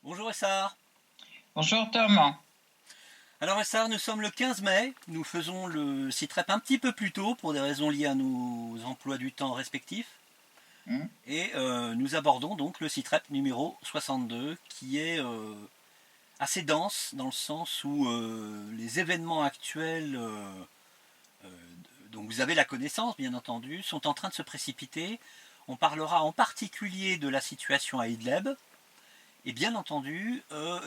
Bonjour Essar. Bonjour Tom. Alors Essar, nous sommes le 15 mai. Nous faisons le site rep un petit peu plus tôt pour des raisons liées à nos emplois du temps respectifs. Hmm. Et nous abordons donc le site rep numéro 62 qui est assez dense dans le sens où les événements actuels, dont vous avez la connaissance bien entendu, sont en train de se précipiter. On parlera en particulier de la situation à Idlib, et bien entendu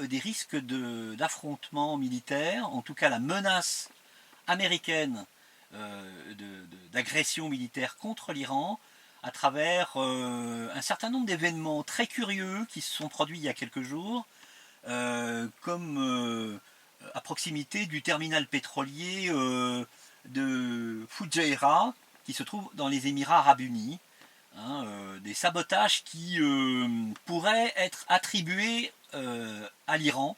des risques d'affrontements militaires, en tout cas la menace américaine d'agression militaire contre l'Iran à travers un certain nombre d'événements très curieux qui se sont produits il y a quelques jours, comme à proximité du terminal pétrolier de Fujairah, qui se trouve dans les Émirats arabes unis. Des sabotages qui pourraient être attribués à l'Iran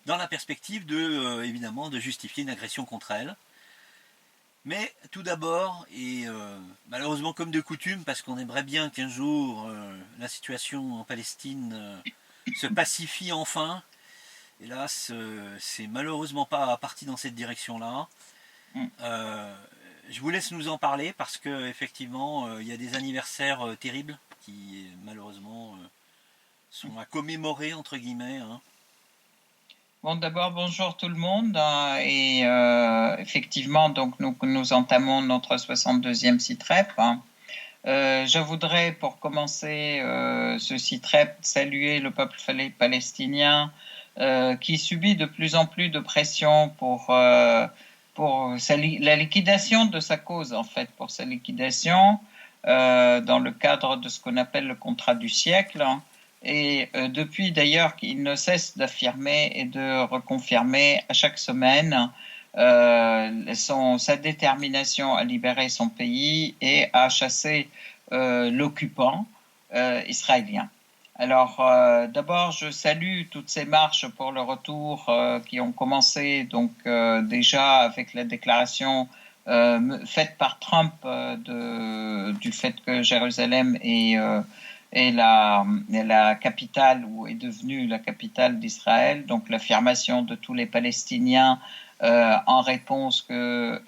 dans la perspective évidemment de justifier une agression contre elle. Mais tout d'abord, et malheureusement comme de coutume, parce qu'on aimerait bien qu'un jour la situation en Palestine se pacifie enfin, hélas, c'est malheureusement pas parti dans cette direction-là. Hmm. Euh, je vous laisse nous en parler parce que effectivement, il y a des anniversaires terribles qui malheureusement sont à commémorer entre guillemets, hein. Bon, d'abord, bonjour tout le monde. Effectivement, donc nous entamons notre 62e site rep. Je voudrais, pour commencer ce site rep, saluer le peuple palestinien qui subit de plus en plus de pression pour la liquidation de sa cause, en fait, pour sa liquidation dans le cadre de ce qu'on appelle le contrat du siècle. Et depuis d'ailleurs qu'il ne cesse d'affirmer et de reconfirmer à chaque semaine sa détermination à libérer son pays et à chasser l'occupant israélien. Alors, d'abord, je salue toutes ces marches pour le retour qui ont commencé donc déjà avec la déclaration faite par Trump du fait que Jérusalem est la capitale ou est devenue la capitale d'Israël, donc l'affirmation de tous les Palestiniens en réponse que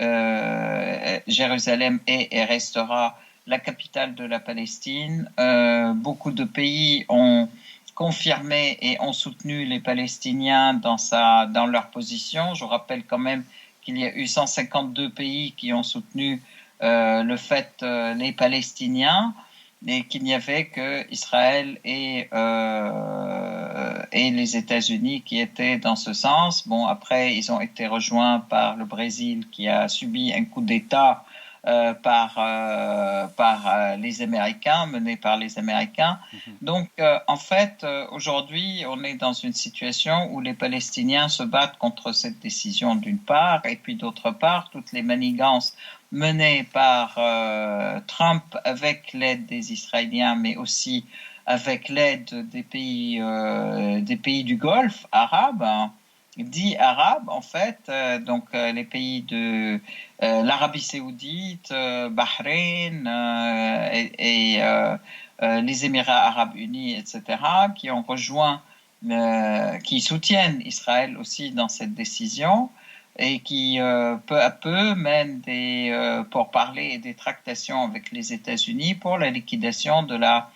Jérusalem est et restera la capitale de la Palestine. Beaucoup de pays ont confirmé et ont soutenu les Palestiniens dans leur position. Je rappelle quand même qu'il y a eu 152 pays qui ont soutenu les Palestiniens et qu'il n'y avait que Israël et les États-Unis qui étaient dans ce sens. Bon, après, ils ont été rejoints par le Brésil qui a subi un coup d'État par les Américains, mené par les Américains. Donc, en fait, aujourd'hui, on est dans une situation où les Palestiniens se battent contre cette décision d'une part, et puis d'autre part, toutes les manigances menées par Trump avec l'aide des Israéliens, mais aussi avec l'aide des pays du Golfe arabe, hein, dits arabes en fait, les pays de l'Arabie saoudite, Bahreïn les Émirats arabes unis, etc., qui ont rejoint, qui soutiennent Israël aussi dans cette décision et qui peu à peu mènent des pourparlers et des tractations avec les États-Unis pour la liquidation de la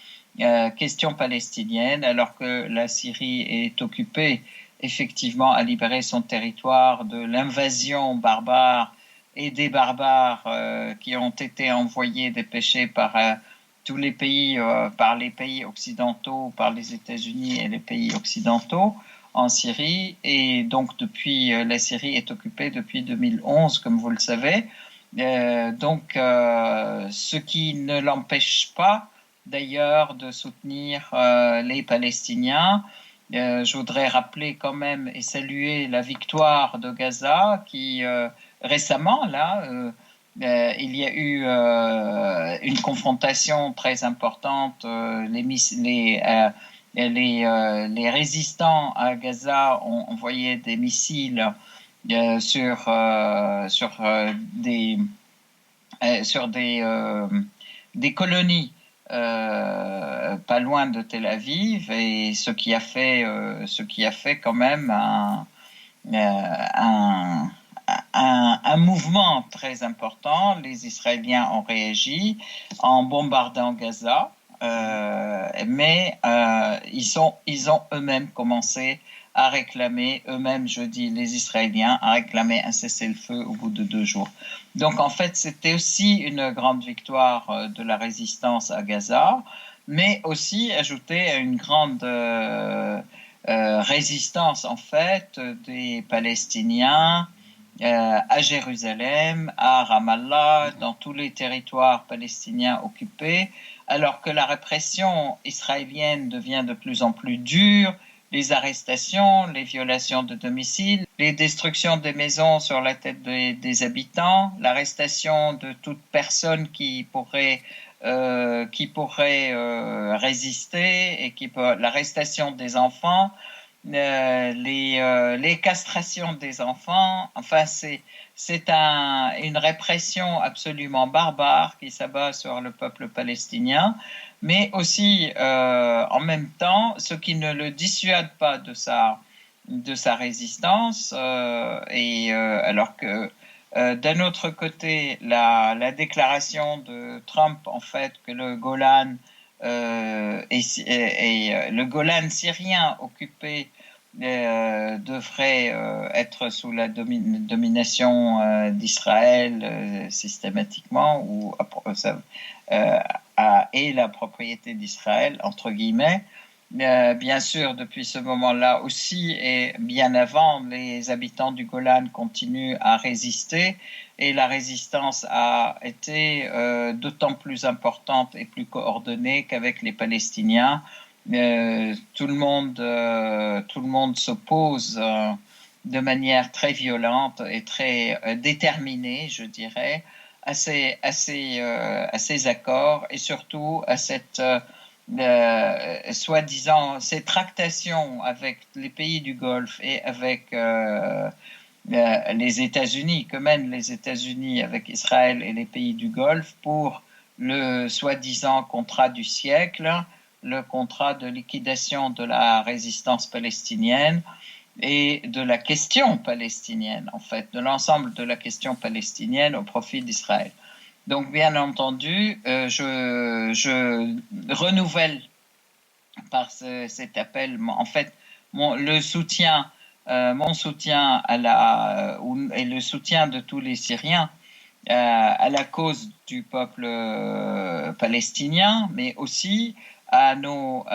question palestinienne, alors que la Syrie est occupée effectivement à libérer son territoire de l'invasion barbare et des barbares qui ont été envoyés, dépêchés par tous les pays, par les pays occidentaux, par les États-Unis et les pays occidentaux en Syrie. Et donc, la Syrie est occupée depuis 2011, comme vous le savez. Ce qui ne l'empêche pas, d'ailleurs, de soutenir les Palestiniens. Je voudrais rappeler quand même et saluer la victoire de Gaza qui récemment, là, il y a eu une confrontation très importante. Les résistants à Gaza ont envoyé des missiles sur des colonies pas loin de Tel Aviv, et ce qui a fait quand même un mouvement très important. Les Israéliens ont réagi en bombardant Gaza, mais ils ont eux-mêmes commencé à réclamer, eux-mêmes, je dis les Israéliens, à réclamer un cessez-le-feu au bout de 2 jours. Donc en fait, c'était aussi une grande victoire de la résistance à Gaza, mais aussi ajouté à une grande résistance en fait des Palestiniens à Jérusalem, à Ramallah, dans tous les territoires palestiniens occupés, alors que la répression israélienne devient de plus en plus dure, les arrestations, les violations de domicile, les destructions des maisons sur la tête des habitants, l'arrestation de toute personne qui pourrait résister et l'arrestation des enfants, les castrations des enfants. Enfin, c'est une répression absolument barbare qui s'abat sur le peuple palestinien, mais aussi en même temps, ce qui ne le dissuade pas de sa résistance, alors que d'un autre côté, la déclaration de Trump, en fait, que le Golan le Golan syrien occupé devrait être sous la domination d'Israël systématiquement, et la propriété d'Israël, entre guillemets. Bien sûr, depuis ce moment-là aussi, et bien avant, les habitants du Golan continuent à résister, et la résistance a été d'autant plus importante et plus coordonnée qu'avec les Palestiniens. Tout le monde s'oppose de manière très violente et très déterminée, je dirais, à ces accords, et surtout à cette soi-disant ces tractations avec les pays du Golfe et avec les États-Unis, que mènent les États-Unis avec Israël et les pays du Golfe pour le soi-disant contrat du siècle, le contrat de liquidation de la résistance palestinienne et de la question palestinienne, en fait, de l'ensemble de la question palestinienne au profit d'Israël. Donc, bien entendu, je renouvelle par cet appel, en fait, mon soutien et le soutien de tous les Syriens à la cause du peuple palestinien, mais aussi à nos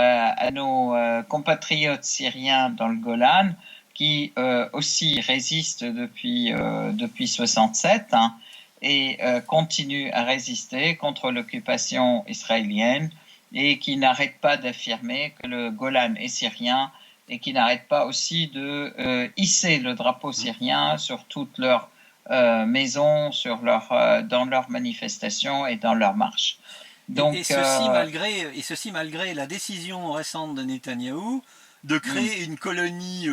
compatriotes syriens dans le Golan qui aussi résistent depuis 67, hein, et continuent à résister contre l'occupation israélienne, et qui n'arrêtent pas d'affirmer que le Golan est syrien, et qui n'arrêtent pas aussi de hisser le drapeau syrien sur toutes leurs maisons, dans leurs manifestations et dans leurs marches. Donc, et ceci malgré la décision récente de Netanyahou de créer une colonie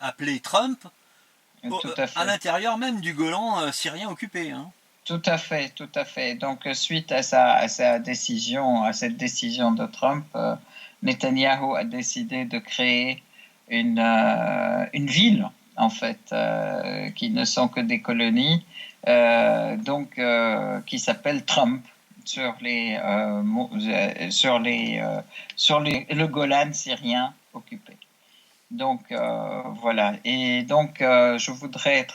appelée Trump à l'intérieur même du Golan syrien occupé. Hein. Tout à fait, tout à fait. Donc, suite à cette décision de Trump, Netanyahou a décidé de créer une ville, en fait, qui ne sont que des colonies, qui s'appelle Trump, sur le Golan syrien occupé. Donc voilà, et donc je voudrais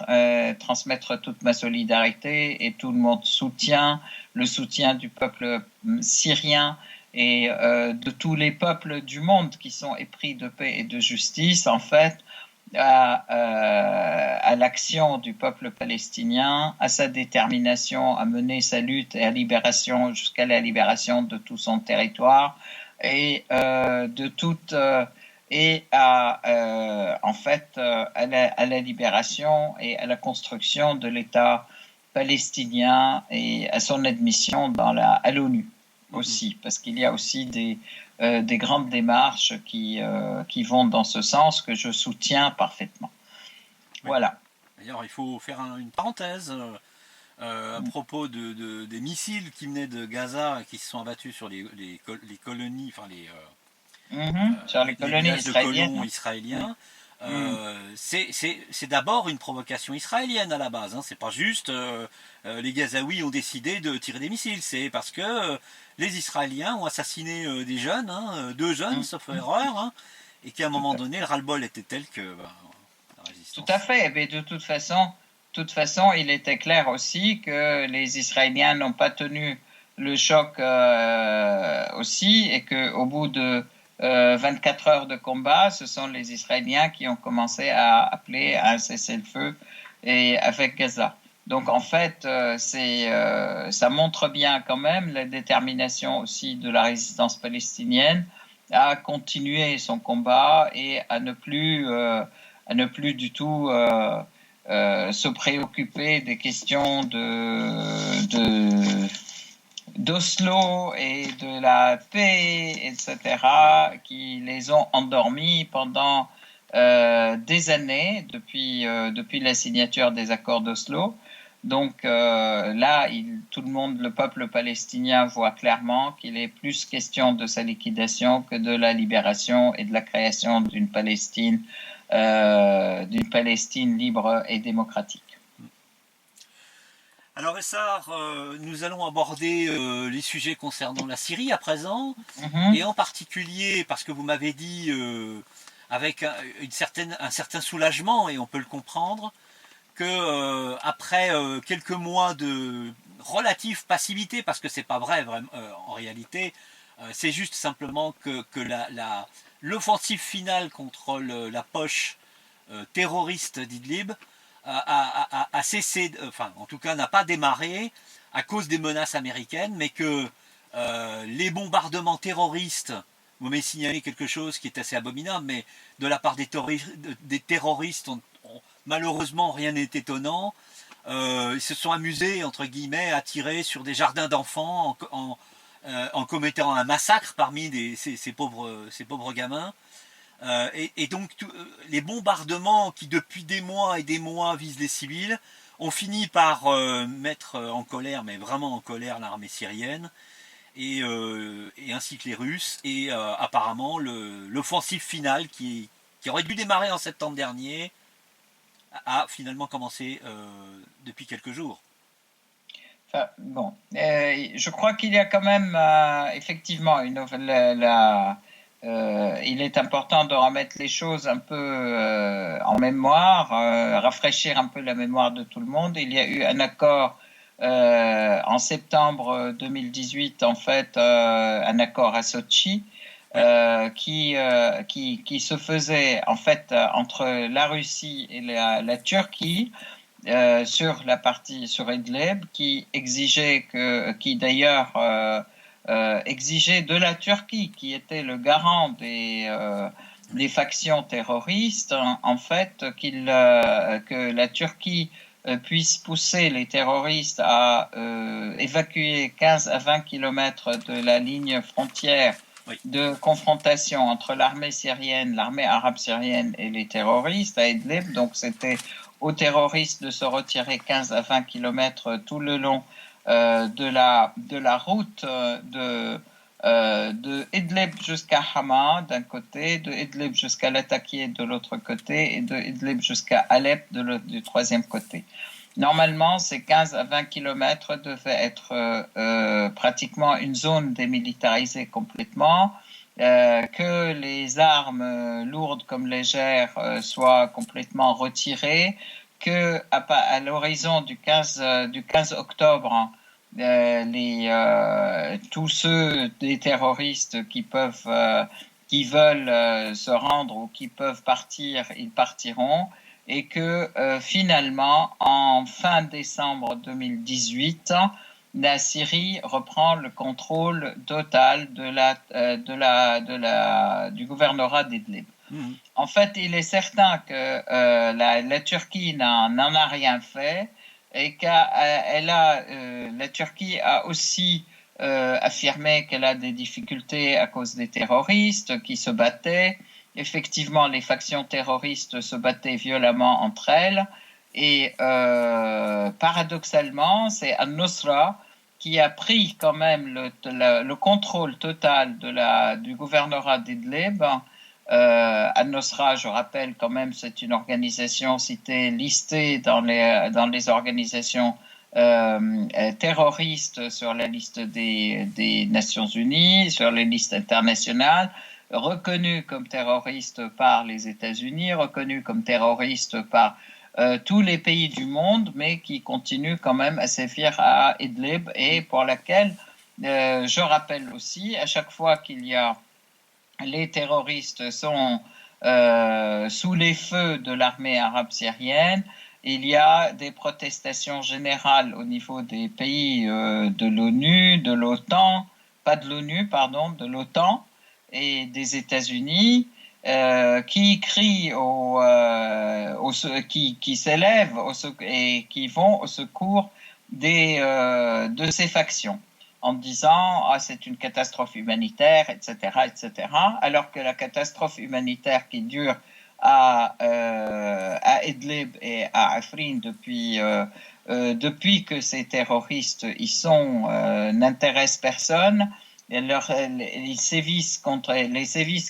transmettre toute ma solidarité et tout mon soutien, le soutien du peuple syrien et de tous les peuples du monde qui sont épris de paix et de justice, en fait, à l'action du peuple palestinien, à sa détermination à mener sa lutte et jusqu'à la libération de tout son territoire, et de toute et en fait à la libération et à la construction de l'État palestinien et à son admission à l'ONU aussi, parce qu'il y a aussi des grandes démarches qui vont dans ce sens, que je soutiens parfaitement. Oui. Voilà. D'ailleurs, il faut faire une parenthèse. à propos des missiles qui venaient de Gaza et qui se sont abattus sur les colonies, enfin Sur les les colonies villages de colons israéliennes. Oui. israéliens. Mm. C'est d'abord une provocation israélienne à la base. Hein. C'est pas juste les Gazaouis ont décidé de tirer des missiles. C'est parce que les Israéliens ont assassiné des jeunes, hein, 2 jeunes, Mm. sauf erreur, hein, et qu'à un Tout moment à donné, le ras-le-bol était tel que la Tout à résistance. fait. Mais de toute façon, il était clair aussi que les Israéliens n'ont pas tenu le choc aussi et qu'au bout de 24 heures de combat, ce sont les Israéliens qui ont commencé à appeler à un cessez-le-feu et avec Gaza. Donc en fait, ça montre bien quand même la détermination aussi de la résistance palestinienne à continuer son combat et à ne plus du tout se préoccuper des questions d'Oslo et de la paix, etc., qui les ont endormis pendant des années depuis la signature des accords d'Oslo. Donc là, tout le monde, le peuple palestinien voit clairement qu'il est plus question de sa liquidation que de la libération et de la création d'une Palestine libre et démocratique. Alors Essar, nous allons aborder les sujets concernant la Syrie à présent, et Mm-hmm. en particulier parce que vous m'avez dit avec un certain soulagement, et on peut le comprendre, que après quelques mois de relative passivité, parce que c'est pas vrai vraiment, en réalité, c'est juste simplement que l'offensive finale contre la poche terroriste d'Idlib a cessé, enfin en tout cas n'a pas démarré à cause des menaces américaines, mais que les bombardements terroristes, vous m'avez signalé quelque chose qui est assez abominable, mais de la part des terroristes, malheureusement rien n'est étonnant. Ils se sont amusés, entre guillemets, à tirer sur des jardins d'enfants en commettant un massacre parmi ces pauvres gamins. Et donc les bombardements qui depuis des mois et des mois visent les civils ont fini par mettre en colère, mais vraiment en colère, l'armée syrienne et ainsi que les Russes. Et apparemment l'offensive finale qui aurait dû démarrer en septembre dernier a finalement commencé depuis quelques jours. Enfin, bon, je crois qu'il y a quand même effectivement il est important de remettre les choses un peu en mémoire, rafraîchir un peu la mémoire de tout le monde. Il y a eu un accord en septembre 2018, en fait, un accord à Sochi. Oui. Qui se faisait en fait entre la Russie et la Turquie sur la partie sur Idlib, qui d'ailleurs exigeait de la Turquie, qui était le garant des factions terroristes, en fait, que la Turquie puisse pousser les terroristes à évacuer 15 à 20 kilomètres de la ligne frontière Oui. de confrontation entre l'armée arabe syrienne et les terroristes à Idlib. Donc c'était aux terroristes de se retirer 15 à 20 kilomètres tout le long de la route de Idlib jusqu'à Hama d'un côté, de Idlib jusqu'à Latakia de l'autre côté et de Idlib jusqu'à Alep du troisième côté. Normalement, ces 15 à 20 kilomètres devaient être pratiquement une zone démilitarisée complètement, que les armes lourdes comme légères soient complètement retirées, que à l'horizon du 15 octobre, tous ceux des terroristes qui veulent se rendre ou qui peuvent partir, ils partiront, et que finalement, en fin décembre 2018, la Syrie reprend le contrôle total du gouvernorat d'Idlib. Mmh. En fait, il est certain que la Turquie n'en a rien fait et la Turquie a aussi affirmé qu'elle a des difficultés à cause des terroristes qui se battaient. Effectivement, les factions terroristes se battaient violemment entre elles Et paradoxalement, c'est Al-Nusra qui a pris quand même le contrôle total du gouvernorat d'Idlib. Al-Nusra, je rappelle quand même, c'est une organisation listée dans les organisations terroristes sur la liste des Nations Unies, sur les listes internationales, reconnue comme terroriste par les États-Unis, reconnue comme terroriste par tous les pays du monde, mais qui continue quand même à sévir à Idlib et pour laquelle, je rappelle aussi, à chaque fois qu'il y a les terroristes sont sous les feux de l'armée arabe syrienne, il y a des protestations générales au niveau des pays de l'ONU, de l'OTAN, pas de l'ONU, pardon, de l'OTAN et des États-Unis, qui crient qui s'élèvent et qui vont au secours de ces factions en disant c'est une catastrophe humanitaire, etc., etc., alors que la catastrophe humanitaire qui dure à Idlib et à Afrin depuis que ces terroristes y sont n'intéresse personne. Les sévices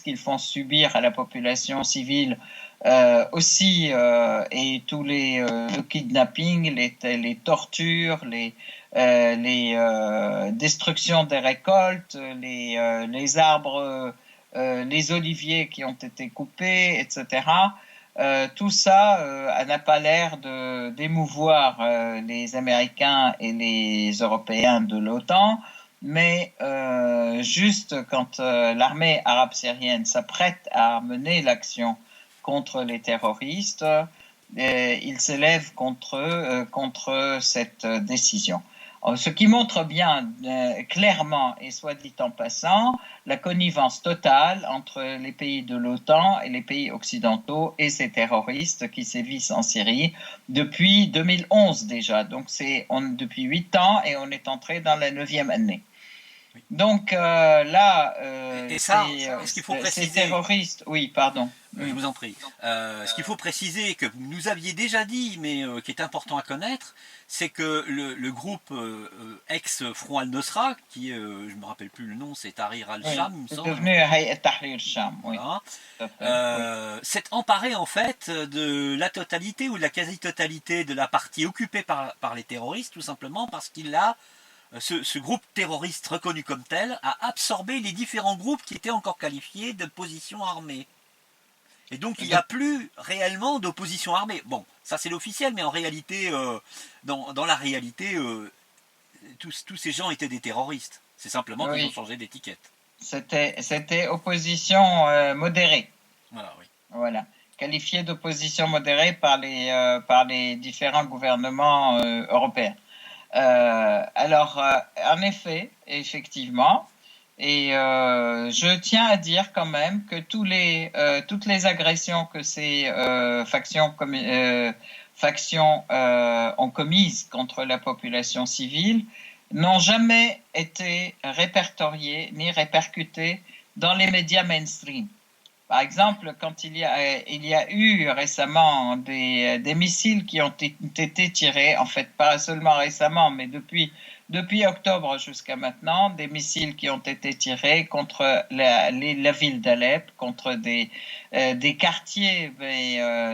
qu'ils font subir à la population civile aussi et tous le kidnapping, les tortures, les destructions des récoltes, les arbres, les oliviers qui ont été coupés, etc. Tout ça n'a pas l'air d'émouvoir les Américains et les Européens de l'OTAN. Mais juste quand l'armée arabe syrienne s'apprête à mener l'action contre les terroristes, il s'élève contre cette décision. Ce qui montre bien clairement, et soit dit en passant, la connivence totale entre les pays de l'OTAN et les pays occidentaux et ces terroristes qui sévissent en Syrie depuis 2011 déjà. Donc depuis 8 ans et on est entré dans la 9e année. Oui. Donc là, et ça, ce qu'il faut préciser, ces terroristes, oui, pardon. Je vous en prie. Ce qu'il faut préciser, que vous nous aviez déjà dit, mais qui est important à connaître, c'est que le groupe ex-Front al-Nusra, qui est, je ne me rappelle plus le nom, c'est Tahrir al-Sham, il me semble. C'est devenu Hayat Tahrir al-Sham, oui. Voilà. S'est emparé en fait de la totalité ou de la quasi-totalité de la partie occupée par les terroristes, tout simplement parce qu'il a ce groupe terroriste reconnu comme tel a absorbé les différents groupes qui étaient encore qualifiés d'opposition armée. Et donc il n'y a plus réellement d'opposition armée. Bon, ça c'est l'officiel, mais en réalité, dans la réalité, tous ces gens étaient des terroristes. C'est simplement qu'ils ont changé d'étiquette. C'était opposition modérée. Voilà, oui. Voilà. Qualifiée d'opposition modérée par les différents gouvernements européens. Alors, en effet, effectivement, et je tiens à dire quand même que toutes les agressions que ces factions ont commises contre la population civile n'ont jamais été répertoriées ni répercutées dans les médias mainstream. Par exemple, quand il y a eu récemment des missiles qui ont été tirés, en fait pas seulement récemment, mais depuis octobre jusqu'à maintenant, des missiles qui ont été tirés contre la ville d'Alep, contre des quartiers,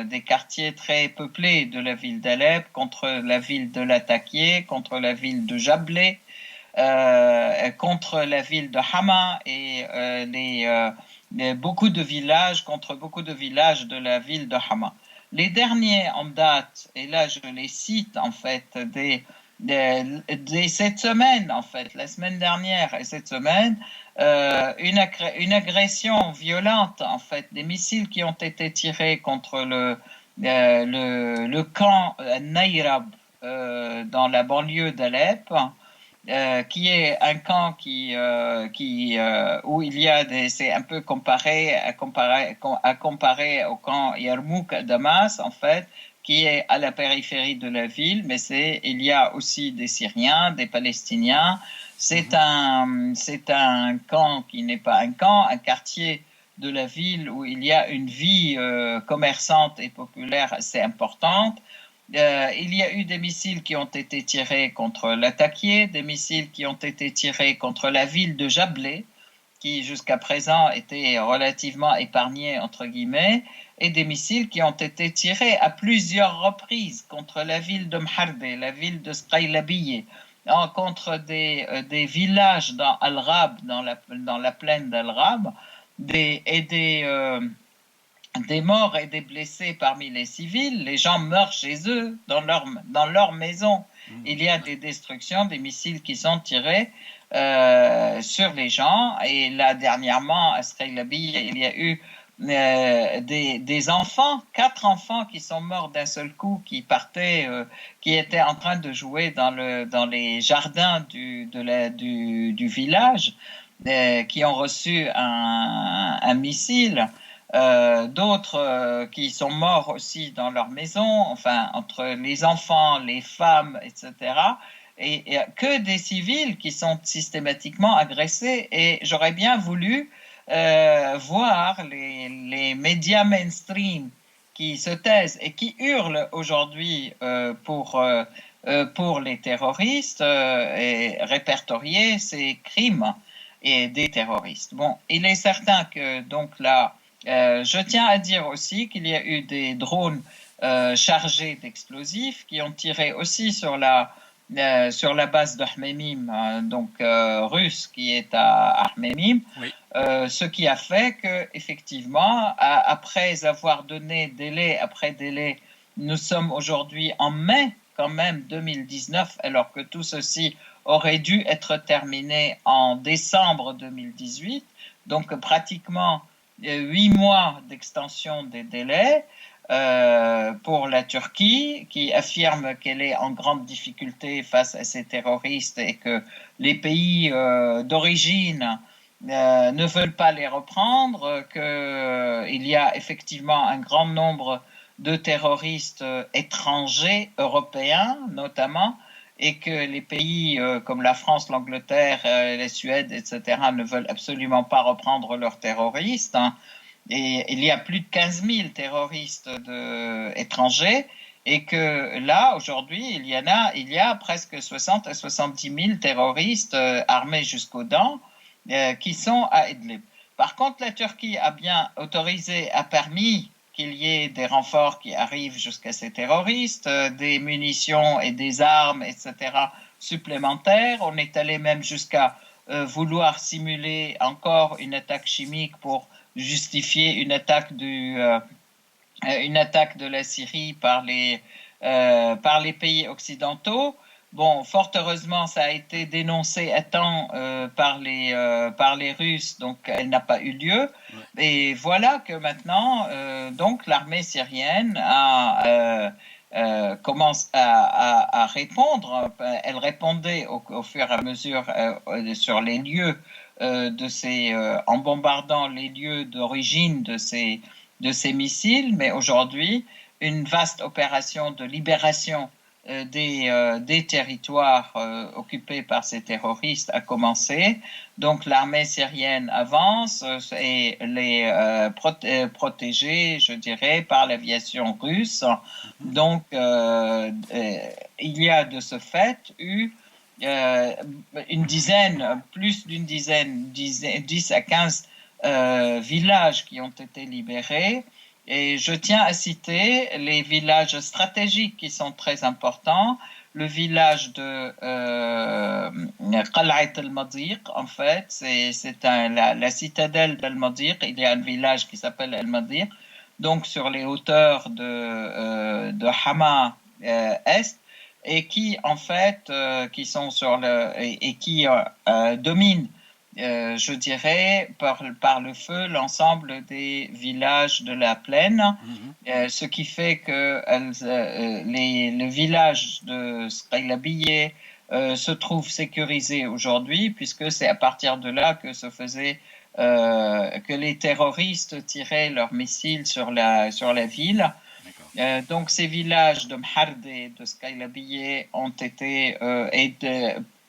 des quartiers très peuplés de la ville d'Alep, contre la ville de Latakia, contre la ville de Jablé, contre la ville de Hama et beaucoup de villages de la ville de Hama. Les derniers en date, et là je les cite en fait, cette semaine en fait, la semaine dernière et cette semaine, une agression violente en fait, des missiles qui ont été tirés contre le camp Nayrab dans la banlieue d'Alep. Qui est un camp où il y a c'est un peu comparé au camp Yarmouk à Damas en fait, qui est à la périphérie de la ville, mais il y a aussi des Syriens, des Palestiniens. C'est un camp qui n'est pas un camp, un quartier de la ville où il y a une vie commerçante et populaire assez importante. Il y a eu des missiles qui ont été tirés contre Latakia, des missiles qui ont été tirés contre la ville de Jablé, qui jusqu'à présent était relativement épargnée, entre guillemets, et des missiles qui ont été tirés à plusieurs reprises contre la ville de Mhardé, la ville de Sqaylabiyé, contre des villages dans Al-Rab, dans la plaine d'Al-Rab, des morts et des blessés parmi les civils. Les gens meurent chez eux, dans leur maison. Il y a des destructions, des missiles qui sont tirés sur les gens. Et là, dernièrement, à Sqaylabiyya, il y a eu des enfants, 4 enfants qui sont morts d'un seul coup, qui étaient en train de jouer dans les jardins du village, qui ont reçu un missile. D'autres qui sont morts aussi dans leur maison, enfin entre les enfants, les femmes, etc. Et que des civils qui sont systématiquement agressés. Et j'aurais bien voulu voir les médias mainstream qui se taisent et qui hurlent aujourd'hui pour les terroristes et répertorier ces crimes et des terroristes. Bon, il est certain que donc là, je tiens à dire aussi qu'il y a eu des drones chargés d'explosifs qui ont tiré aussi sur la base de Hmeimim, donc russe, qui est à Hmeimim, oui. Ce qui a fait que effectivement, après avoir donné délai après délai, nous sommes aujourd'hui en mai quand même 2019, alors que tout ceci aurait dû être terminé en décembre 2018, donc pratiquement 8 mois d'extension des délais pour la Turquie, qui affirme qu'elle est en grande difficulté face à ces terroristes et que les pays d'origine ne veulent pas les reprendre, qu'il y a effectivement un grand nombre de terroristes étrangers, européens notamment, et que les pays comme la France, l'Angleterre, la Suède, etc., ne veulent absolument pas reprendre leurs terroristes. Hein. Et il y a plus de 15 000 terroristes étrangers, et que là, aujourd'hui, il y a presque 60 à 70 000 terroristes armés jusqu'aux dents qui sont à Idlib. Par contre, la Turquie a bien permis qu'il y ait des renforts qui arrivent jusqu'à ces terroristes, des munitions et des armes, etc., supplémentaires. On est allé même jusqu'à vouloir simuler encore une attaque chimique pour justifier une attaque de la Syrie par les pays occidentaux. Bon, fort heureusement, ça a été dénoncé à temps par les Russes, donc elle n'a pas eu lieu. Ouais. Et voilà que maintenant, donc l'armée syrienne commence à répondre. Elle répondait au fur et à mesure sur les lieux en bombardant les lieux d'origine de ces missiles, mais aujourd'hui, une vaste opération de libération des territoires occupés par ces terroristes a commencé. Donc l'armée syrienne avance et les protégée, je dirais, par l'aviation russe. Donc il y a de ce fait eu plus d'une dizaine, 10 à 15 villages qui ont été libérés. Et je tiens à citer les villages stratégiques qui sont très importants. Le village de Qal'at al-Madiq, en fait, c'est la citadelle d'Al-Madiq. Il y a un village qui s'appelle Al-Madiq, donc sur les hauteurs de Hama Est, et qui, en fait, qui sont qui dominent, je dirais, par le feu, l'ensemble des villages de la plaine, ce qui fait que le village de Sqaylabiyye se trouve sécurisé aujourd'hui, puisque c'est à partir de là que que les terroristes tiraient leurs missiles sur la ville. Donc ces villages de Mhardé et de Sqaylabiyye ont été,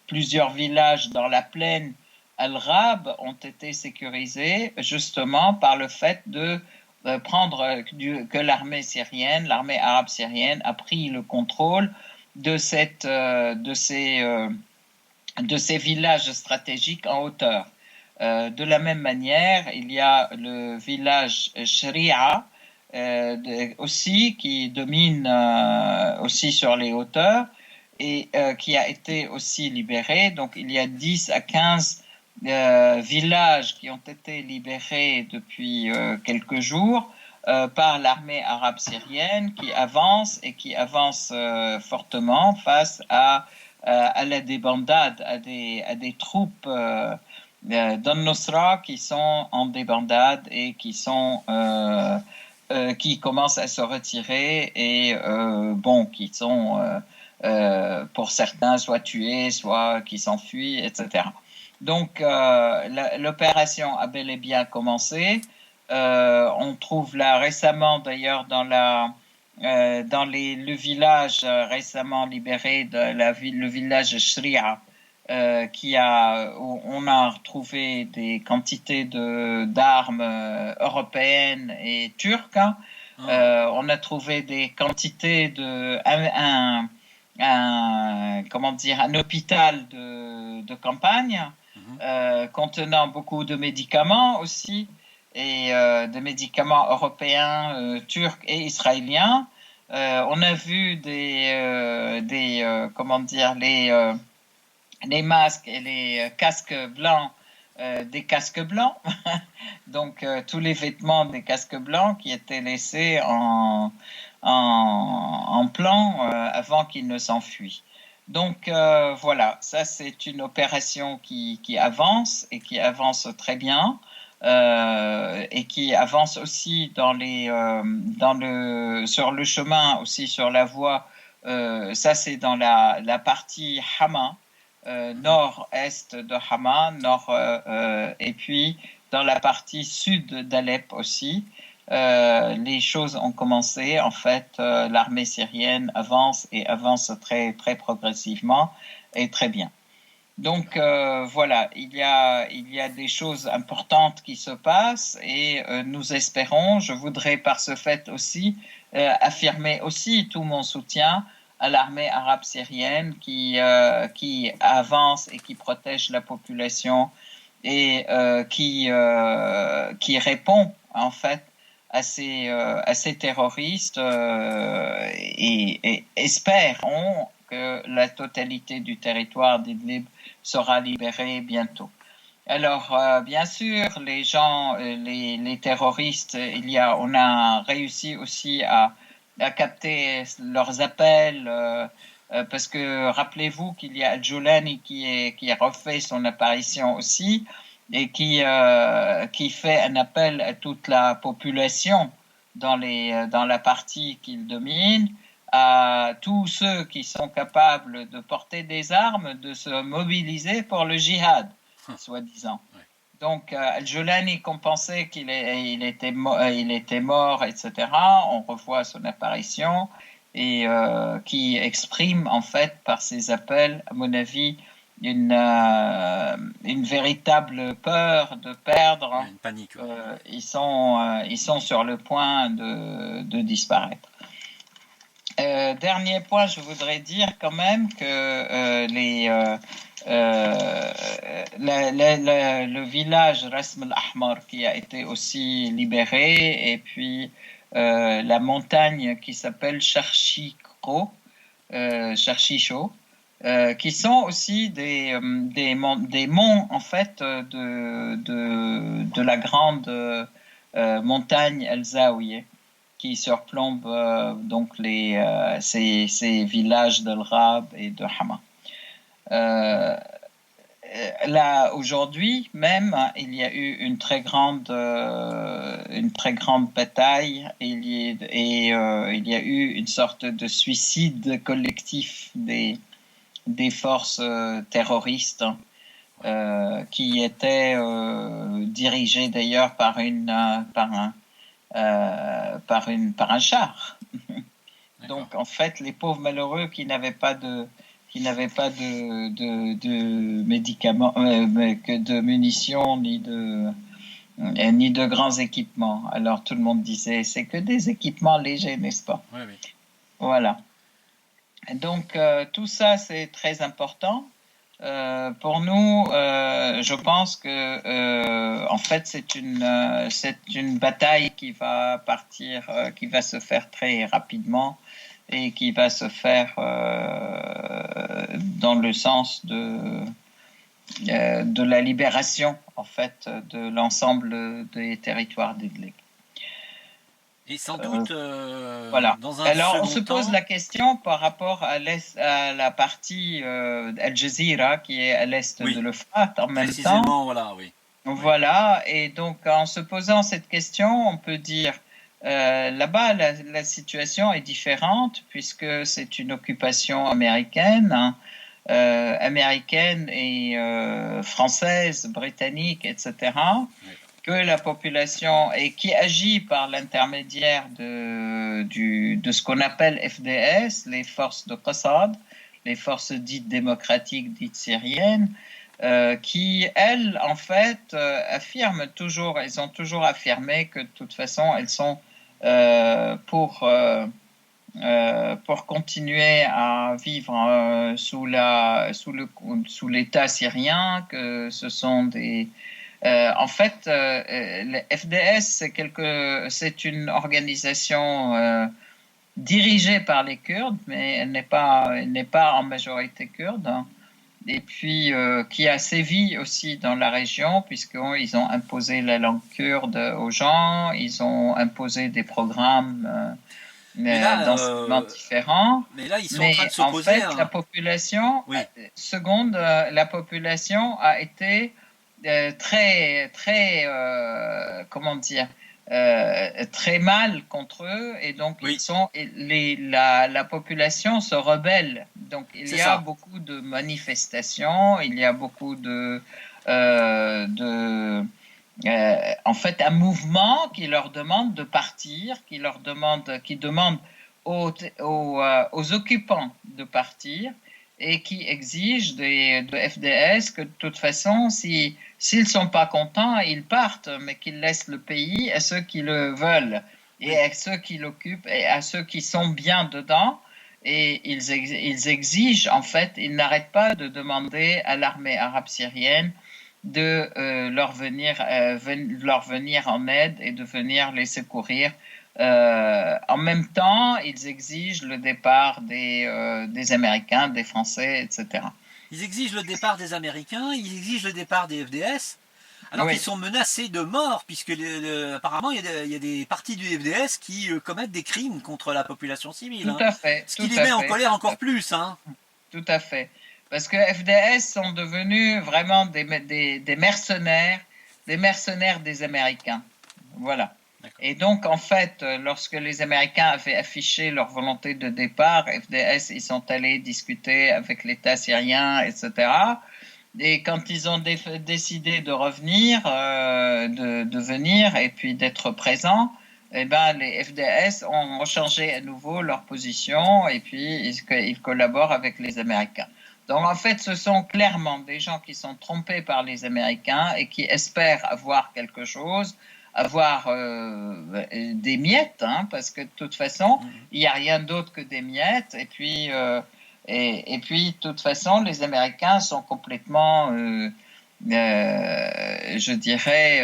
plusieurs villages dans la plaine Al-Rab ont été sécurisés justement par le fait de que l'armée arabe syrienne a pris le contrôle de ces villages stratégiques en hauteur. De la même manière, il y a le village Shri'a aussi qui domine aussi sur les hauteurs et qui a été aussi libéré. Donc il y a 10 à 15 villages qui ont été libérés depuis quelques jours par l'armée arabe syrienne qui avance et qui avance fortement face à la débandade, à des troupes d'Al-Nusra qui sont en débandade et qui commencent à se retirer et qui sont pour certains soit tués, soit qui s'enfuient, etc. Donc l'opération a bel et bien commencé. On trouve là récemment d'ailleurs dans le village récemment libéré le village Shri'a où on a retrouvé des quantités d'armes européennes et turques. On a trouvé des quantités un hôpital de campagne contenant beaucoup de médicaments aussi et des médicaments européens, turcs et israéliens. On a vu les masques et les casques blancs, des casques blancs, donc tous les vêtements des casques blancs qui étaient laissés en plan avant qu'ils ne s'enfuient. Donc voilà, ça c'est une opération qui avance et qui avance très bien et qui avance aussi sur le chemin, aussi sur la voie. Ça c'est dans la partie Hama. Nord-est de Hama, et puis dans la partie sud d'Alep aussi, les choses ont commencé. En fait, l'armée syrienne avance et avance très, très progressivement et très bien. Donc voilà, il y a des choses importantes qui se passent et nous espérons, je voudrais par ce fait aussi affirmer aussi tout mon soutien à l'armée arabe syrienne qui avance et qui protège la population et qui répond en fait à ces terroristes et espérons que la totalité du territoire d'Idlib sera libérée bientôt. Alors, bien sûr, les terroristes, on a réussi aussi à capter leurs appels, parce que rappelez-vous qu'il y a Al-Jolani qui a refait son apparition aussi et qui fait un appel à toute la population dans la partie qu'il domine, à tous ceux qui sont capables de porter des armes, de se mobiliser pour le djihad, soi-disant. Ouais. Donc, Al-Jolani, qu'on pensait qu'il était mort, etc., on revoit son apparition et qui exprime, en fait, par ses appels, à mon avis, une véritable peur de perdre. Une panique. Ouais. Ils sont sur le point de disparaître. Dernier point, je voudrais dire quand même que le village Rasm al-Ahmar qui a été aussi libéré et puis la montagne qui s'appelle Charchicho, qui sont aussi des monts en fait de la grande montagne El-Zaouieh qui surplombe donc ces villages d'Al-Rab et de Hama. Là aujourd'hui même, il y a eu une très grande bataille et il y a eu une sorte de suicide collectif des forces terroristes qui étaient dirigées d'ailleurs par un char. Donc en fait, les pauvres malheureux qui n'avaient pas de médicaments, que de munitions ni de ni de grands équipements. Alors tout le monde disait, c'est que des équipements légers, n'est-ce pas? Oui, oui. Voilà. Donc tout ça, c'est très important. Pour nous, je pense que en fait, c'est une bataille qui va partir, qui va se faire très rapidement et qui va se faire dans le sens de la libération, en fait, de l'ensemble des territoires délégués. Et sans doute, Voilà. dans un Alors, on second se pose temps, la question par rapport à la partie Al Jazeera qui est à l'est de oui, l'Euphrate en même temps. précisément, voilà, oui. Oui. Voilà. Et donc, en se posant cette question, on peut dire là-bas, la situation est différente puisque c'est une occupation américaine, hein, américaine et française, britannique, etc. Oui. Que la population et qui agit par l'intermédiaire de ce qu'on appelle FDS, les forces de Qassad, les forces dites démocratiques, dites syriennes, qui, elles, en fait, affirment toujours, elles ont toujours affirmé que de toute façon, elles sont pour continuer à vivre sous l'État syrien, que ce sont des en fait, le FDS, c'est une organisation dirigée par les Kurdes, mais elle n'est pas en majorité kurde, hein. Et puis qui a sévi aussi dans la région, puisqu'ils ont imposé la langue kurde aux gens, ils ont imposé des programmes Mais là, d'enseignement différents. mais là, ils sont en train de Mais en s'opposer fait, à... Oui, la population a été très, très, comment dire, très mal contre eux, et donc oui, la population se rebelle. Donc il c'est y a ça. beaucoup de manifestations, il y a beaucoup en fait, un mouvement qui leur demande de partir, qui demande aux occupants de partir et qui exige de FDS que de toute façon, s'ils ne sont pas contents, ils partent, mais qu'ils laissent le pays à ceux qui le veulent et Oui. à ceux qui l'occupent et à ceux qui sont bien dedans. Et ils exigent, en fait, ils n'arrêtent pas de demander à l'armée arabe syrienne de leur venir en aide et de venir les secourir. En même temps, ils exigent le départ des Américains, des Français, etc. Ils exigent le départ des Américains, ils exigent le départ des FDS, alors qu'ils Oui, sont menacés de mort, puisque apparemment il y a des partis du FDS qui commettent des crimes contre la population civile, tout hein. à fait, Ce qui tout les à met en fait, colère encore plus, hein. tout à fait. Parce que FDS sont devenus vraiment des mercenaires des Américains. Voilà. Et donc, en fait, lorsque les Américains avaient affiché leur volonté de départ, FDS, ils sont allés discuter avec l'État syrien, etc. Et quand ils ont décidé de revenir, de venir et puis d'être présents, eh ben, les FDS ont changé à nouveau leur position et puis ils collaborent avec les Américains. Donc en fait, ce sont clairement des gens qui sont trompés par les Américains et qui espèrent avoir quelque chose, avoir des miettes, hein, parce que de toute façon, il n'y a rien d'autre que des miettes. Et puis, de toute façon, les Américains sont complètement, je dirais,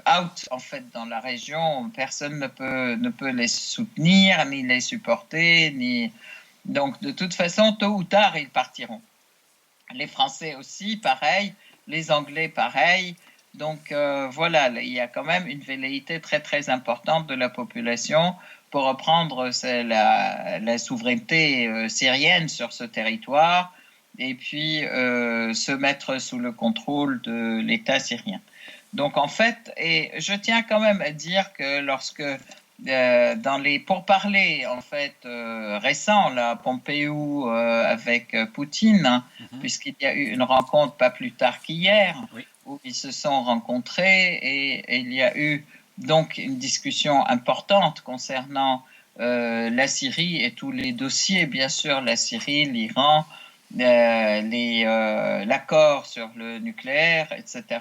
out en fait dans la région. Personne ne peut les soutenir, ni les supporter, ni donc de toute façon, tôt ou tard, ils partiront. Les Français aussi, pareil. Les Anglais, pareil. Donc voilà, il y a quand même une velléité très très importante de la population pour reprendre la souveraineté syrienne sur ce territoire et puis se mettre sous le contrôle de l'État syrien. Donc en fait, et je tiens quand même à dire que lorsque dans les pourparlers en fait récents, là, Pompeo avec Poutine, hein, puisqu'il y a eu une rencontre pas plus tard qu'hier, Oui. où ils se sont rencontrés et il y a eu donc une discussion importante concernant la Syrie et tous les dossiers, bien sûr, la Syrie, l'Iran, l'accord sur le nucléaire, etc.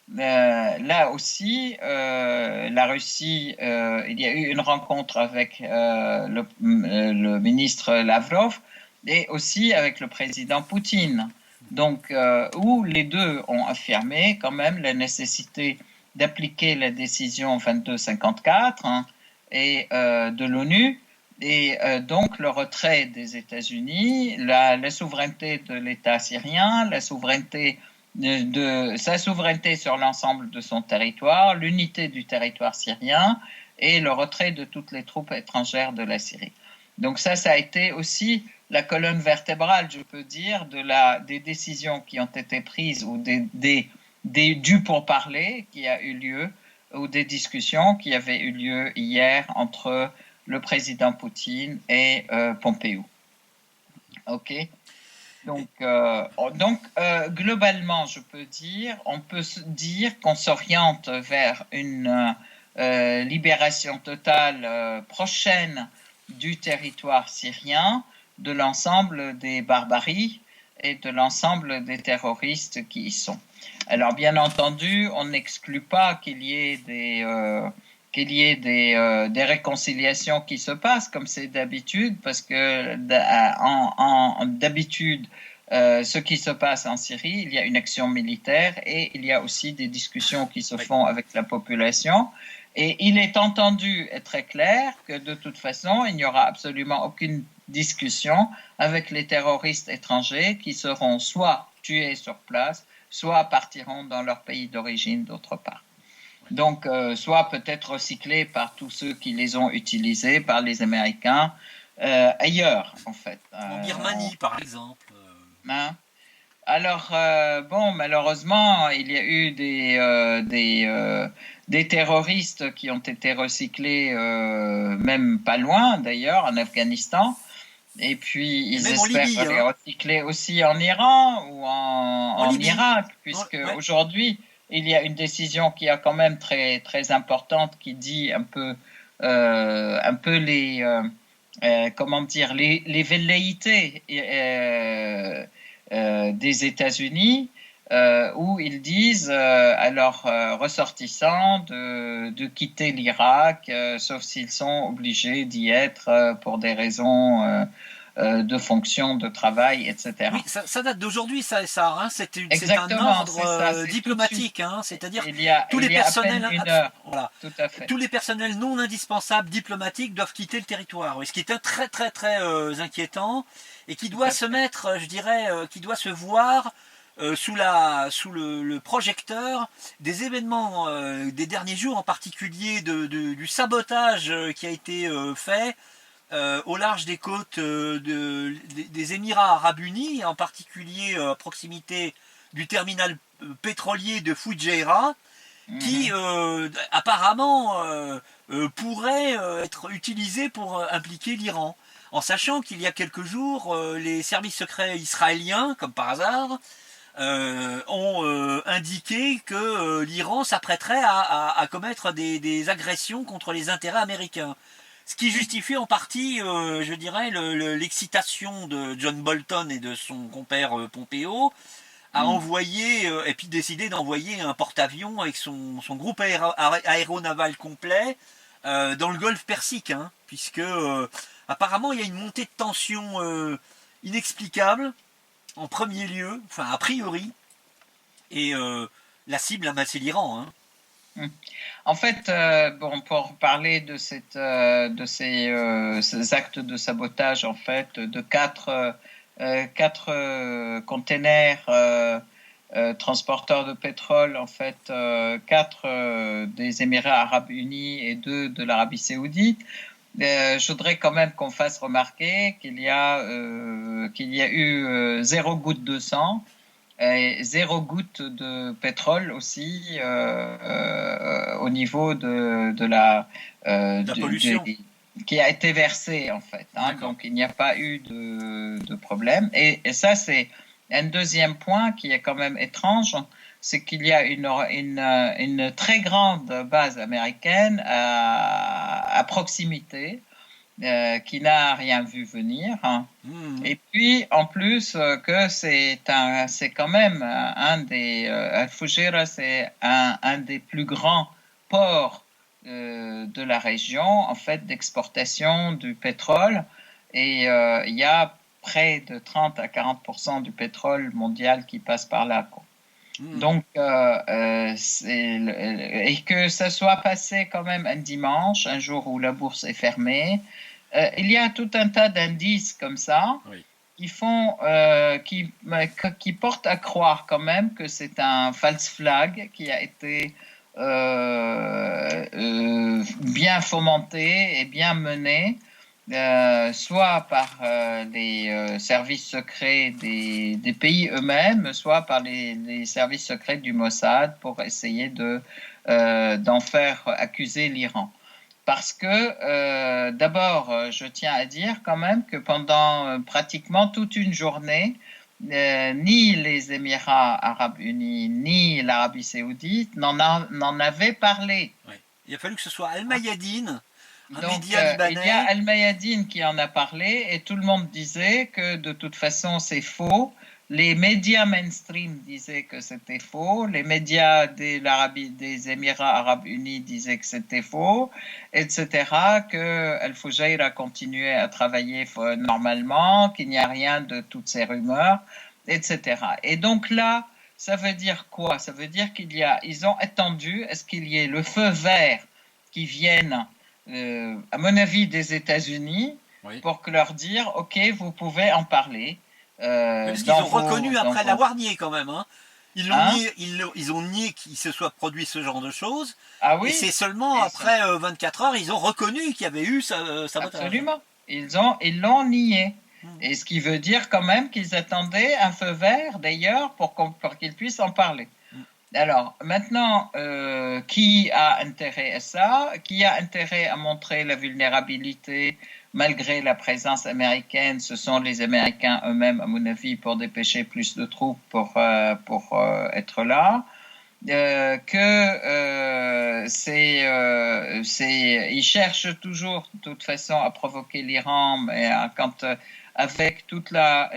là aussi, la Russie, il y a eu une rencontre avec le ministre Lavrov et aussi avec le président Poutine. Donc, où les deux ont affirmé quand même la nécessité d'appliquer la décision 2254 et de l'ONU et donc le retrait des États-Unis, la souveraineté de l'État syrien, la souveraineté sa souveraineté sur l'ensemble de son territoire, l'unité du territoire syrien et le retrait de toutes les troupes étrangères de la Syrie. Donc ça a été aussi la colonne vertébrale, je peux dire, des décisions qui ont été prises ou du pourparler qui a eu lieu ou des discussions qui avaient eu lieu hier entre le président Poutine et Pompeo. OK. Donc, globalement, on peut dire qu'on s'oriente vers une libération totale prochaine du territoire syrien, de l'ensemble des barbaries et de l'ensemble des terroristes qui y sont. Alors, bien entendu, on n'exclut pas qu'il y ait des réconciliations qui se passent comme c'est d'habitude, parce que d'habitude, ce qui se passe en Syrie, il y a une action militaire et il y a aussi des discussions qui se font avec la population. Et il est entendu et très clair que de toute façon, il n'y aura absolument aucune discussion avec les terroristes étrangers qui seront soit tués sur place, soit partiront dans leur pays d'origine d'autre part. Donc, soit peut-être recyclés par tous ceux qui les ont utilisés, par les Américains, ailleurs, en fait. En Birmanie, par exemple. Hein? Alors, bon, malheureusement, il y a eu des terroristes qui ont été recyclés, même pas loin d'ailleurs, en Afghanistan. Et puis, ils espèrent Libye, les recycler aussi en Iran ou en Irak, puisque aujourd'hui, il y a une décision qui est quand même très, très importante qui dit un peu les, comment dire, les velléités des États-Unis, où ils disent à leurs ressortissants de quitter l'Irak, sauf s'ils sont obligés d'y être pour des raisons de fonction, de travail, etc. Oui, ça date d'aujourd'hui, ça hein, c'est un ordre diplomatique, hein, c'est-à-dire tous les personnels, voilà, tout à fait. Tous les personnels non indispensables diplomatiques doivent quitter le territoire, ce qui est très très très inquiétant et qui doit se mettre, je dirais, qui doit se voir sous le projecteur des événements des derniers jours, en particulier du sabotage qui a été fait au large des côtes des Émirats Arabes Unis, en particulier à proximité du terminal pétrolier de Fujairah, qui apparemment pourrait être utilisé pour impliquer l'Iran. En sachant qu'il y a quelques jours, les services secrets israéliens, comme par hasard, ont indiqué que l'Iran s'apprêterait à commettre des agressions contre les intérêts américains. Ce qui justifie en partie, je dirais, l'excitation de John Bolton et de son compère Pompeo à envoyer, et puis décider d'envoyer un porte-avions avec son groupe aéronaval complet dans le golfe Persique, hein, puisque apparemment il y a une montée de tension inexplicable, en premier lieu, enfin a priori, et la cible, c'est l'Iran, hein. En fait, bon, pour parler de ces actes de sabotage, en fait, de quatre containers transporteurs de pétrole, en fait, 4 des Émirats Arabes Unis et 2 de l'Arabie Saoudite. Je voudrais quand même qu'on fasse remarquer qu'il y a eu 0 goutte de sang et 0 goutte de pétrole aussi au niveau de la pollution qui a été versée en fait. Hein, donc il n'y a pas eu de problème. Et ça c'est un deuxième point qui est quand même étrange, c'est qu'il y a une très grande base américaine à proximité qui n'a rien vu venir, hein. Mhm. Et puis, en plus, que c'est quand même Al-Fujairah, c'est un des plus grands ports de la région, en fait, d'exportation du pétrole. Et il y a près de 30 à 40% du pétrole mondial qui passe par là, quoi. Mhm. Donc, et que ça soit passé quand même un dimanche, un jour où la bourse est fermée, il y a tout un tas d'indices comme ça Oui. qui font, qui portent à croire quand même que c'est un false flag qui a été bien fomenté et bien mené, soit par les services secrets des pays eux-mêmes, soit par les services secrets du Mossad pour essayer d'en faire accuser l'Iran. Parce que, d'abord, je tiens à dire quand même que pendant pratiquement toute une journée, ni les Émirats arabes unis, ni l'Arabie saoudite n'en avaient parlé. Oui. Il a fallu que ce soit Al-Mayadeen, un Donc, média il y a libanais. Al-Mayadeen qui en a parlé et tout le monde disait que de toute façon c'est faux. Les médias mainstream disaient que c'était faux. Les médias des Émirats arabes unis disaient que c'était faux, etc. Que Al-Fujairah continuait à travailler normalement, qu'il n'y a rien de toutes ces rumeurs, etc. Et donc là, ça veut dire quoi? Ça veut dire ils ont attendu à ce qu'il y ait le feu vert qui vienne à mon avis, des États-Unis Oui. pour leur dire, OK, vous pouvez en parler Oui, parce qu'ils ont reconnu dans après vos... l'avoir nié quand même. Hein. Ils l'ont Hein? nié, ils ont nié qu'il se soit produit ce genre de choses. Ah Et c'est oui, seulement et après 24 heures, ils ont reconnu qu'il y avait eu sabotage. absolument. Ils l'ont nié. Hmm. Et ce qui veut dire quand même qu'ils attendaient un feu vert, d'ailleurs, pour qu'ils puissent en parler. Hmm. Alors, maintenant, qui a intérêt à ça? Qui a intérêt à montrer la vulnérabilité malgré la présence américaine? Ce sont les Américains eux-mêmes, à mon avis, pour dépêcher plus de troupes pour être là. Ils cherchent toujours, de toute façon, à provoquer l'Iran, mais avec toute la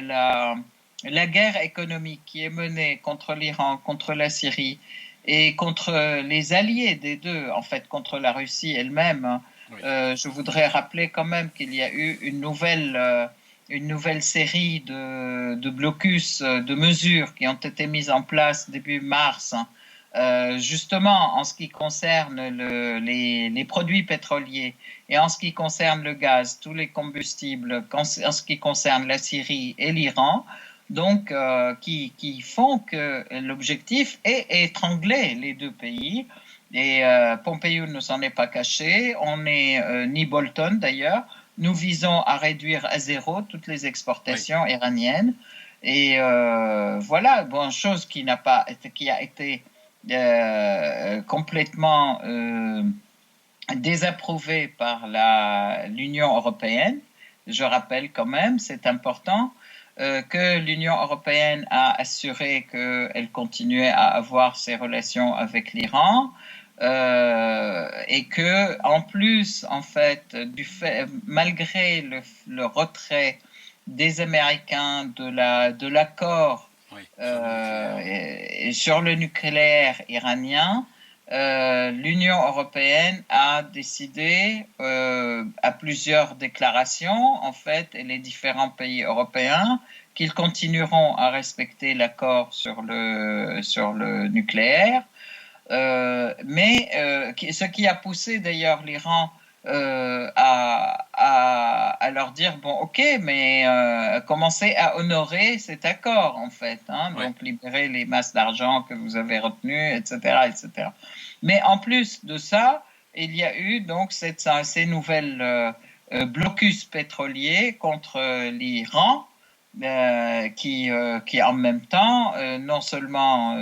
guerre économique qui est menée contre l'Iran, contre la Syrie et contre les alliés des deux, en fait, contre la Russie elle-même. Oui. Je voudrais rappeler quand même qu'il y a eu une nouvelle série de blocus, de mesures qui ont été mises en place début mars, justement en ce qui concerne les produits pétroliers et en ce qui concerne le gaz, tous les combustibles, en ce qui concerne la Syrie et l'Iran, donc qui font que l'objectif est étrangler les deux pays. Et Pompeo ne s'en est pas caché, ni Bolton d'ailleurs. Nous visons à réduire à zéro toutes les Oui. exportations iraniennes. Et voilà, bon, chose qui a été complètement désapprouvée par l'Union européenne. Je rappelle quand même, c'est important, que l'Union européenne a assuré qu'elle continuait à avoir ses relations avec l'Iran. Et que, en plus, en fait, malgré le retrait des Américains de l'accord Oui. Sur le nucléaire. et sur le nucléaire iranien, l'Union européenne a décidé à plusieurs déclarations, en fait, et les différents pays européens, qu'ils continueront à respecter l'accord sur le nucléaire. Ce qui a poussé d'ailleurs l'Iran à leur dire, bon, ok, mais commencez à honorer cet accord, en fait, hein, Oui. donc libérer les masses d'argent que vous avez retenues, etc., etc. Mais en plus de ça, il y a eu donc ces nouvelles blocus pétroliers contre l'Iran, qui en même temps, non seulement,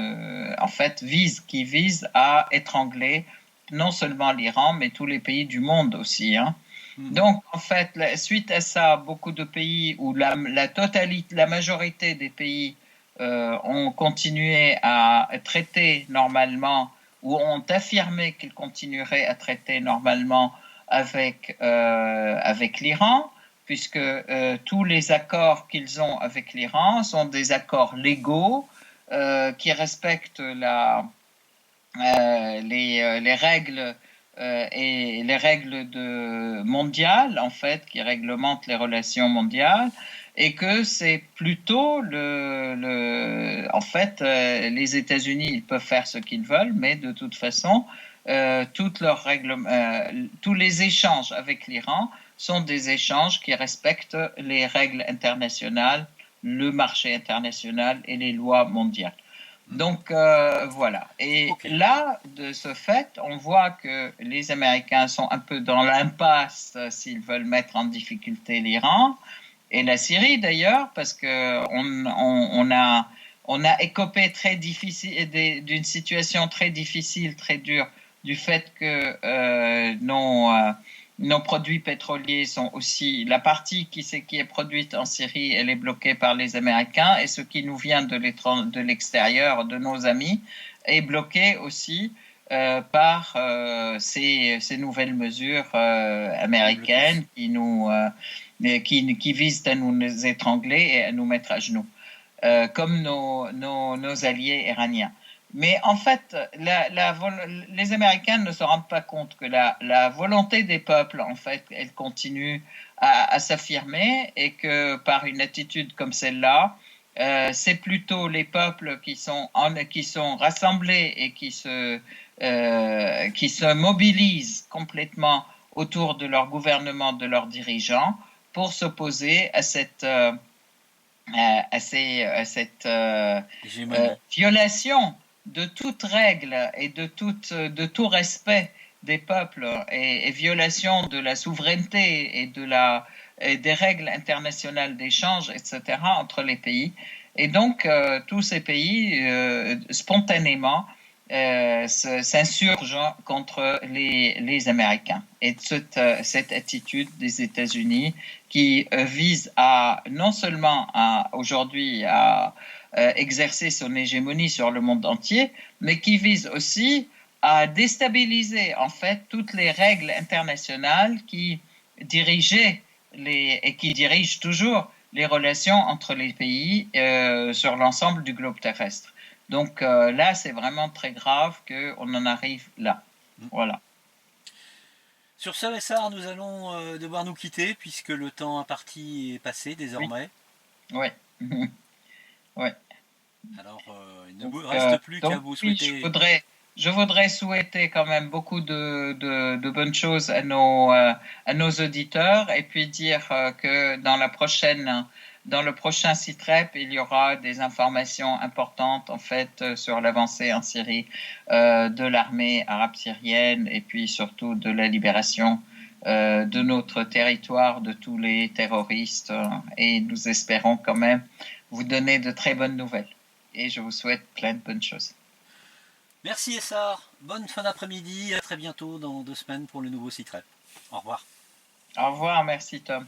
en fait, qui vise à étrangler non seulement l'Iran, mais tous les pays du monde aussi, hein. Mhm. Donc, en fait, suite à ça, beaucoup de pays où la majorité des pays ont continué à traiter normalement ou ont affirmé qu'ils continueraient à traiter normalement avec l'Iran, puisque tous les accords qu'ils ont avec l'Iran sont des accords légaux qui respectent les règles et les règles mondiales, en fait, qui réglementent les relations mondiales, et que c'est plutôt en fait, les États-Unis, ils peuvent faire ce qu'ils veulent, mais de toute façon, tous les échanges avec l'Iran sont des échanges qui respectent les règles internationales, le marché international et les lois mondiales. Donc voilà. Et là, de ce fait, on voit que les Américains sont un peu dans l'impasse s'ils veulent mettre en difficulté l'Iran et la Syrie d'ailleurs, parce que on a écopé très difficile d'une situation très difficile, très dure, du fait que nos produits pétroliers sont aussi la partie qui est produite en Syrie, elle est bloquée par les Américains, et ce qui nous vient de l'extérieur, de nos amis, est bloqué aussi par ces nouvelles mesures américaines qui visent à nous étrangler et à nous mettre à genoux, comme nos alliés iraniens. Mais en fait, les Américains ne se rendent pas compte que la volonté des peuples, en fait, elle continue à s'affirmer, et que par une attitude comme celle-là, c'est plutôt les peuples qui sont rassemblés et qui se mobilisent complètement autour de leur gouvernement, de leurs dirigeants, pour s'opposer à cette violation de toute règle et de tout respect des peuples, et violation de la souveraineté et des règles internationales d'échange, etc., entre les pays. Et donc, tous ces pays, spontanément, s'insurgent contre les Américains. Et cette attitude des États-Unis qui vise non seulement aujourd'hui à exercer son hégémonie sur le monde entier, mais qui vise aussi à déstabiliser en fait toutes les règles internationales qui dirigeaient et qui dirigent toujours les relations entre les pays sur l'ensemble du globe terrestre. Donc là, c'est vraiment très grave qu'on en arrive là. Voilà. Sur ce, Essar, nous allons devoir nous quitter puisque le temps imparti est passé désormais. Oui. Oui. Alors, il ne vous reste plus qu'à vous oui, souhaiter... Je voudrais souhaiter quand même beaucoup de bonnes choses à nos auditeurs, et puis dire que dans le prochain CITREP, il y aura des informations importantes en fait sur l'avancée en Syrie de l'armée arabe syrienne, et puis surtout de la libération de notre territoire de tous les terroristes, et nous espérons quand même vous donner de très bonnes nouvelles. Et je vous souhaite plein de bonnes choses. Merci Essar, bonne fin d'après-midi, à très bientôt dans 2 semaines pour le nouveau CITREP. Au revoir. Au revoir, merci Tom.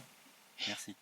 Merci.